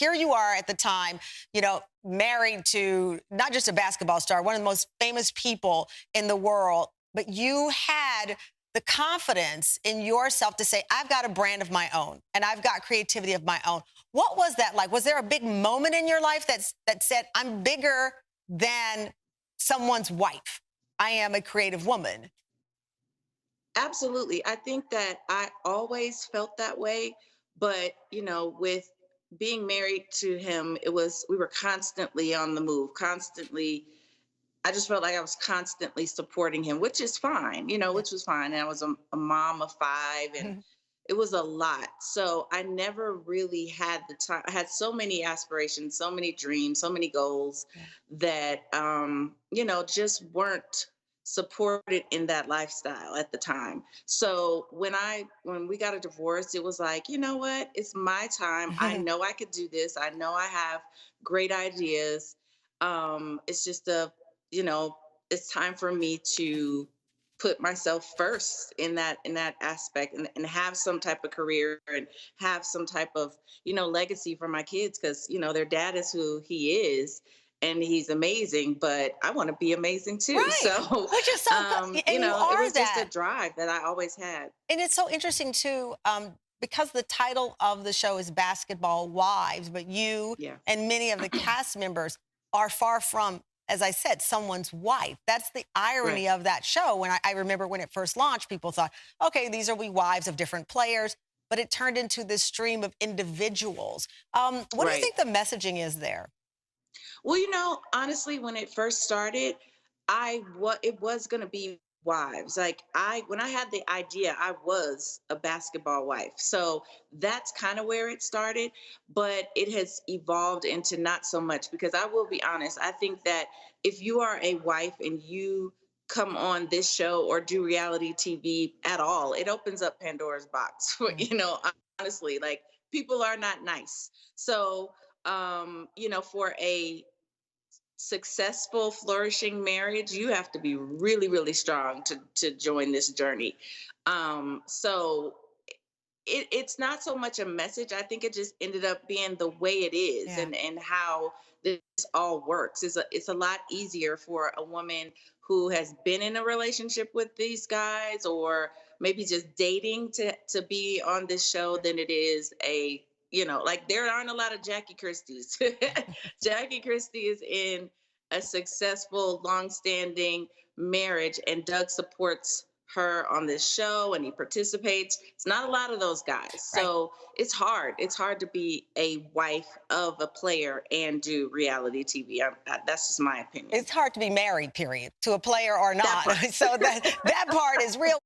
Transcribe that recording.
here you are at the time, married to not just a basketball star, one of the most famous people in the world, but you had the confidence in yourself to say, I've got a brand of my own and I've got creativity of my own. What was that like? Was there a big moment in your life that said, I'm bigger than someone's wife? I am a creative woman. Absolutely. I think that I always felt that way, but with being married to him, we were constantly on the move, constantly. I just felt like I was constantly supporting him, which is fine, Yeah. which was fine. And I was a mom of five, and it was a lot. So I never really had the time. I had so many aspirations, so many dreams, so many goals Yeah. that, just weren't supported in that lifestyle at the time. So when we got a divorce, it was like, you know what? It's my time. I know I could do this. I know I have great ideas. It's just you know, it's time for me to put myself first in that aspect, and have some type of career, and have some type of legacy for my kids, because their dad is who he is, and he's amazing, but I want to be amazing too. Right. So Which is so good. And you it are was just a that. drive that I always had. And it's so interesting too, because the title of the show is Basketball Wives, but you Yeah. and many of the cast members are far from, as I said, someone's wife. That's the Right. irony of that show. When I remember when it first launched, people thought, okay, these are we wives of different players, but it turned into this stream of individuals. What do you Right. think the messaging is there? Well, honestly, when it first started, it was gonna be wives. Like, when I had the idea, I was a basketball wife. So that's kind of where it started, but it has evolved into not so much, because I will be honest, I think that if you are a wife and you come on this show or do reality TV at all, it opens up Pandora's box for, Mm. honestly, like, people are not nice. So for a successful, flourishing marriage, you have to be really, really strong to join this journey. So it's not so much a message. I think it just ended up being the way it is, Yeah. and how this all works. It's a lot easier for a woman who has been in a relationship with these guys, or maybe just dating, to be on this show, than it is like, there aren't a lot of Jackie Christies. Jackie Christie is in a successful, long-standing marriage, and Doug supports her on this show, and he participates. It's not a lot of those guys. Right. So it's hard. It's hard to be a wife of a player and do reality TV. That's just my opinion. It's hard to be married, period, to a player or That not. part. So that part is real.